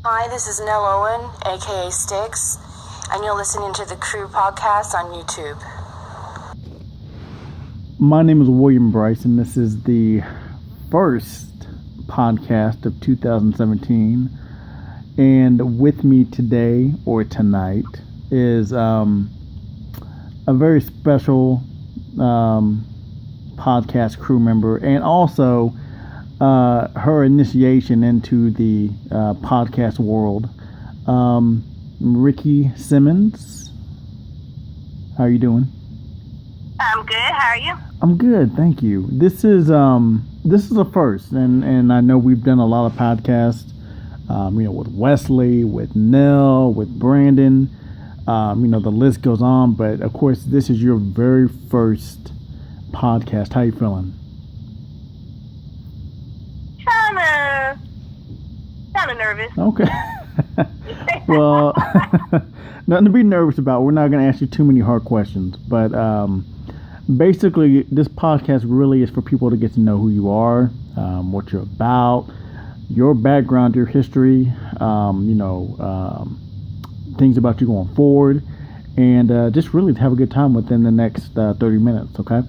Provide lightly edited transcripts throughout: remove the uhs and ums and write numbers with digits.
Hi, this is Nell Owen, aka Sticks, and you're listening to the Crew Podcast on YouTube. My name is William Bryce, and this is the first podcast of 2017. And with me today, or tonight, is a very special podcast crew member, and also her initiation into the podcast world, Reke Simmons. How are you doing? I'm good. How are you? I'm good, thank you. This is a first, and I know we've done a lot of podcasts, with Wesley, with Nell, with Brandon. The list goes on, but of course, this is your very first podcast. How you feeling? Kind of nervous. Okay. Well, nothing to be nervous about. We're not going to ask you too many hard questions, but basically, this podcast really is for people to get to know who you are, what you're about, your background, your history, things about you going forward, and just really to have a good time within the next 30 minutes, okay?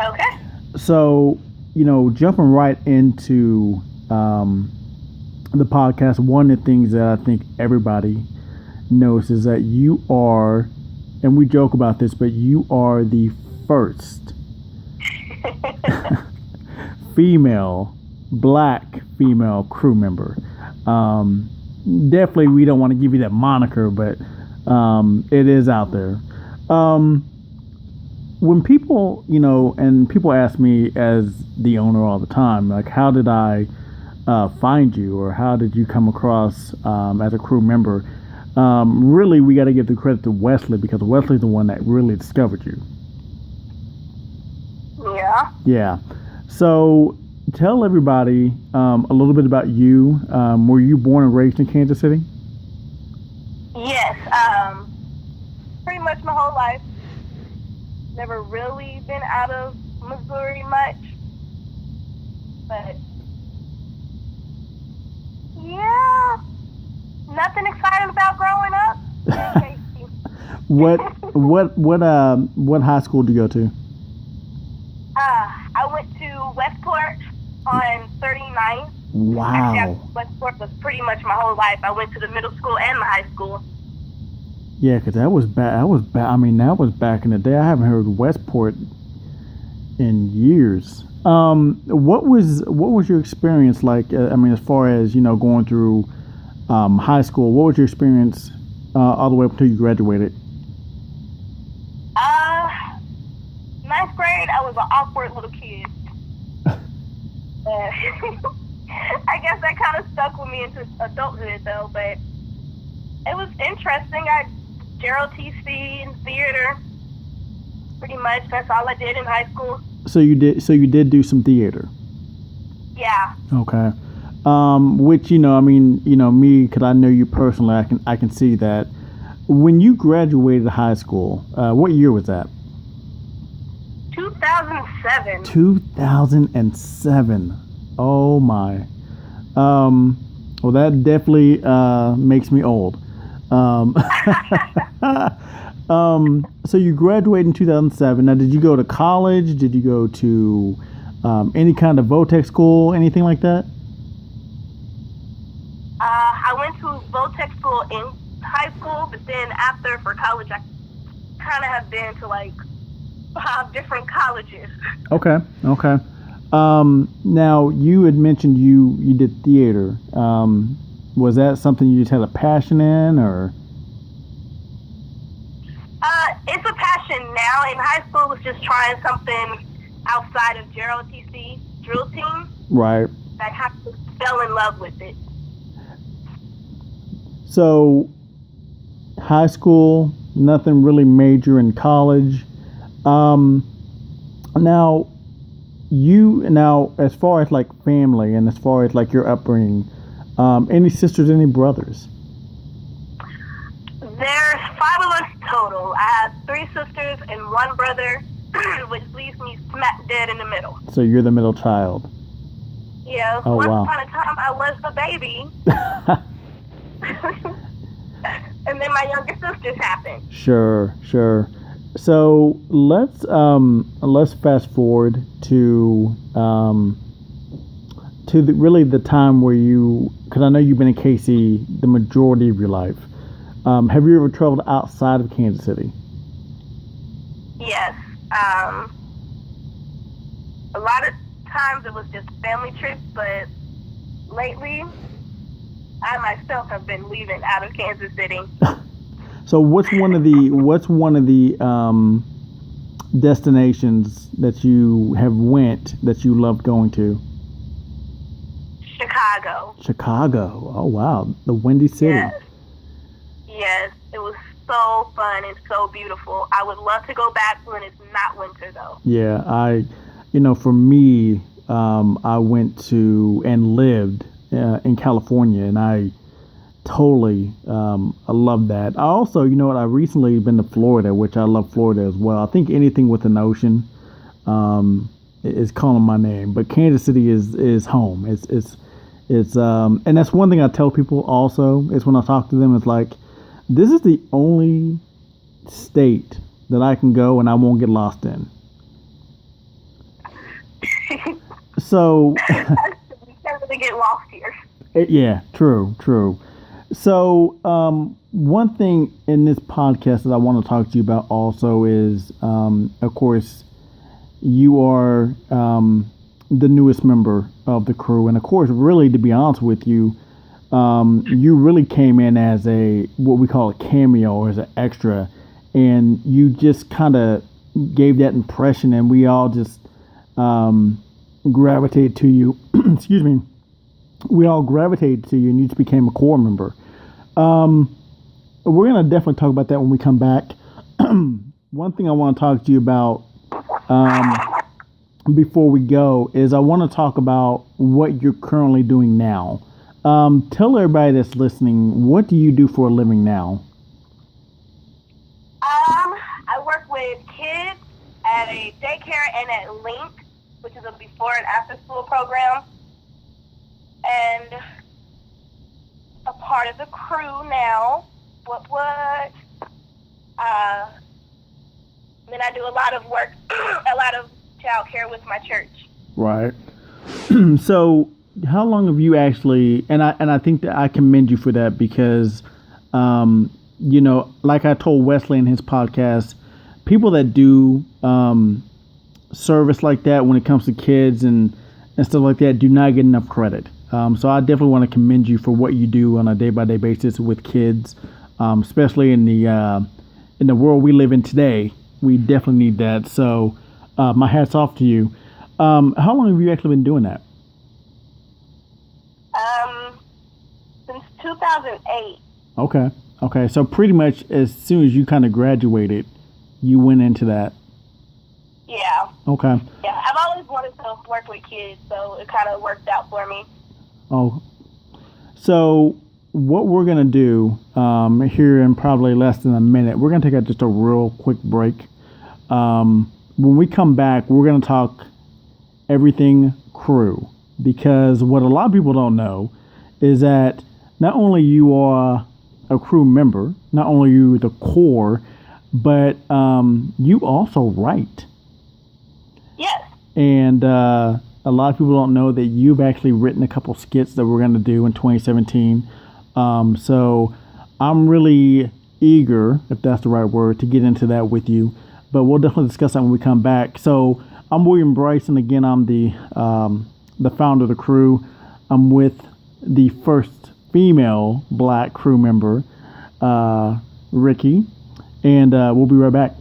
Okay. So, jumping right into the podcast, one of the things that I think everybody knows is that you are, and we joke about this, but you are the first black female crew member. Definitely, we don't want to give you that moniker, but it is out there. When people, and people ask me as the owner all the time, like, how did I find you, or how did you come across as a crew member? Really, we got to give the credit to Wesley, because Wesley's the one that really discovered you. Yeah. Yeah. So tell everybody a little bit about you. Were you born and raised in Kansas City? Yes. Pretty much my whole life. Never really been out of Missouri much. But yeah, nothing exciting about growing up. What high school did you go to? I went to Westport on 39th. Wow. Actually, Westport was pretty much my whole life. I went to the middle school and the high school. Yeah, because that was back. I mean, that was back in the day. I haven't heard Westport in years. What was your experience like? As far as going through high school, what was your experience all the way up until you graduated? Ninth grade, I was an awkward little kid. I guess that kind of stuck with me into adulthood, though. But it was interesting. I JROTC and theater. Pretty much, that's all I did in high school. So you did do some theater. Yeah. Okay. Which me, because I know you personally, I can see that. When you graduated high school, what year was that? 2007. 2007. Oh my. Well, that definitely makes me old. So you graduated in 2007. Now, did you go to college? Did you go to any kind of VOTEC school, anything like that? I went to VOTEC school in high school, but then after, for college, I kind of have been to like 5 different colleges. Okay. Now, you had mentioned you did theater. Was that something you just had a passion in, or? It's a passion now. In high school, was just trying something outside of JROTC drill team. Right. I kind of fell in love with it. So, high school, nothing really major in college. Now, as far as like family and as far as like your upbringing, any sisters, any brothers? There's 5 of us total. I have 3 sisters and 1 brother, which leaves me smack dead in the middle. So you're the middle child. Yeah. Oh, Once wow. upon a time, I was the baby. And then my younger sisters happened. Sure. So let's fast forward to the time where because I know you've been in KC the majority of your life. Have you ever traveled outside of Kansas City? Yes. A lot of times it was just family trips, but lately I myself have been leaving out of Kansas City. So what's one of the destinations that you have went that you loved going to? Chicago. Oh wow, the Windy City. Yes, it was so fun and so beautiful. I would love to go back when it's not winter though. Yeah, for me, I went to and lived in California, and I totally I love that. I also, I recently been to Florida, which I love Florida as well. I think anything with an ocean is calling my name, but Kansas City is home. It's and that's one thing I tell people also is when I talk to them, it's like, this is the only state that I can go and I won't get lost in. So we can't really get lost here. Yeah, true. So one thing in this podcast that I want to talk to you about also is, of course, you are the newest member of the crew, and of course, really, to be honest with you, you really came in as what we call a cameo, or as an extra, and you just kind of gave that impression, and we all just gravitated to you. Excuse me. We all gravitated to you, and you just became a core member. We're gonna definitely talk about that when we come back. One thing I want to talk to you about before we go is I want to talk about what you're currently doing now. Tell everybody that's listening, what do you do for a living now? I work with kids at a daycare and at Link, which is a before and after school program, and a part of the crew now. Then I do a lot of work, a lot of child care with my church. Right. So how long have you actually, and I think that I commend you for that, because, like I told Wesley in his podcast, people that do service like that when it comes to kids and stuff like that do not get enough credit. So I definitely want to commend you for what you do on a day-by-day basis with kids, especially in the world we live in today. We definitely need that. So my hat's off to you. How long have you actually been doing that? Since 2008. Okay. So pretty much as soon as you kind of graduated, you went into that. Yeah. Okay. Yeah, I've always wanted to work with kids, so it kind of worked out for me. Oh, so what we're going to do here in probably less than a minute, we're going to take just a real quick break. When we come back, we're going to talk everything crew, because what a lot of people don't know is that not only you are a crew member, not only are you the core, but you also write. Yes. And a lot of people don't know that you've actually written a couple skits that we're going to do in 2017. So I'm really eager, if that's the right word, to get into that with you. But we'll definitely discuss that when we come back. So I'm William Bryce, and again, I'm the founder of the crew. I'm with the first female black crew member, Reke, and we'll be right back.